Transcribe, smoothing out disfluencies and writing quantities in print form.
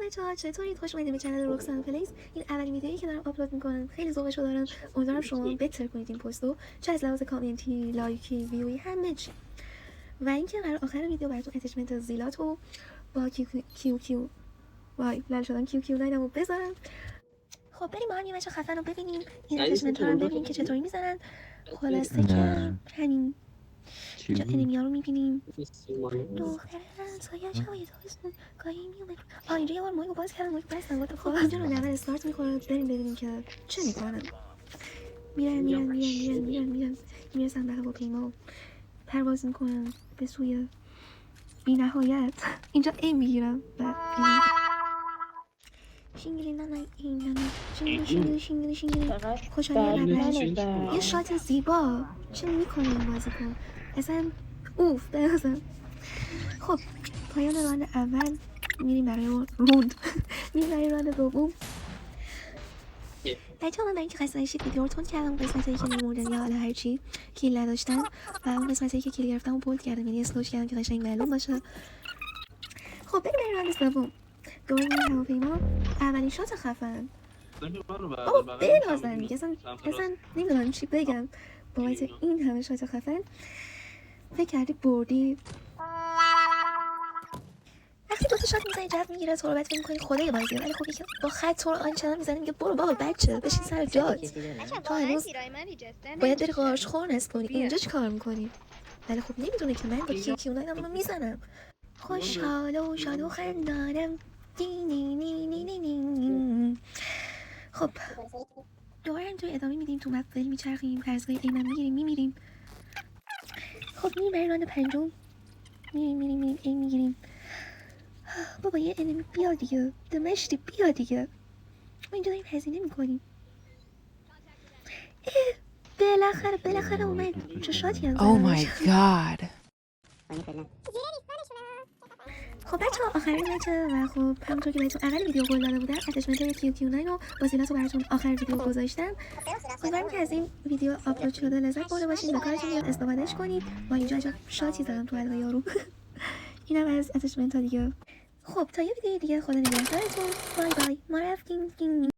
بچه‌ها چطورید؟ خوش اومدید به کانال رکسانا پلیس. این اولین ویدیویی که دارم آپلود میکنم. خیلی ذوقشو دارم. امیدوارم شما بهتر کنید این پستو، چه از لحاظ کامنتی، لایکی، ویوی، همه چی. و اینکه قرار آخر ویدیو براتون اتچمنت زیلاتو با کیو وای لال شدم کیو نایدمو بذارم. خب بریم با هم یه بچه خفن رو ببینیم. این اتچمنت ها رو ببینیم که چطوری میزنن. خلاصه که همین اینجا انیمیا رو میبینیم. دختر سایه شوی دوستون گاهی میومد. اینجا یه بار مایو باز کردم، مایو بستم. گفتم خب اینجا رو اول استارت میکنم. بریم ببینیم که چه میکنن. میرن میرسن به هواپیما، پرواز میکنن به سوی بی نهایت. اینجا ای میگیرم و شینگلی نانای این نانای شینگلی خوشحالی قبلش یه شات زیبا. چه میکنه این بازیکن اصلا اوف بازم. خب پایان راند اول. میریم برای راند دوم. بچه‌ها من برای اینکه خسته نشید ویدیو رو تند کردم. قسمتایی که نموردن یا حالا هرچی کیل نداشتن و اون قسمتایی که کیل گرفتم و بولد کردم، یعنی اسلوش کردم که قشنگ معلوم باشه. خب بریم راند سوم. دوباره میریم هواپیما. اولین شات خفن. بابا بلازم دیگه اصلا نمیدونم چی بگم بابت این همه شات خفن. فکر کردی بردی؟ وقتی دوتا شات میزنی جواب میگیره صحبت میکنی خدای بازیه، ولی خب یکی با خط تو رو آنچنان میزنه میگه برو بابا بچه بشین سر جات، تو هنوز باید بری قارچخور نصب کنی، اینجا چی کار میکنی؟ ولی خب نمیدونه که من با کیو نایدم میزنم. خوشحال و شاد و خندانم. خب دوباره اینجا ادامه میدیم، تو مپ ول میچرخیم، قرضگاه ایمن میگیریم میمیریم. خب میریم برای راند پنجم. میریم این میگیریم. بابا یه انمی بیا دیگه، دمشتی بیا دیگه. ما اینجا داریم هزینه میکنیم. بالاخره اومد. چه شاتی هم Oh my god. خب بچه‌ها آخرین بچه و خب همونطور که بهتون اول ویدیو قول داده بودم اتچمنت های کیو9 رو با زیناتو براتون آخر ویدیو گذاشتم. امیدوارم که از این ویدیو آپلود شده لذت برده باشید، به کارتون بیاد استفادهش کنید. با اینجا عجب شاتی زدم تو حلقه یارو. اینم از اتچمنت ها دیگه. خب تا یه ویدیو دیگه، خدا نگهدارتون. بای بای. ما رفتیم.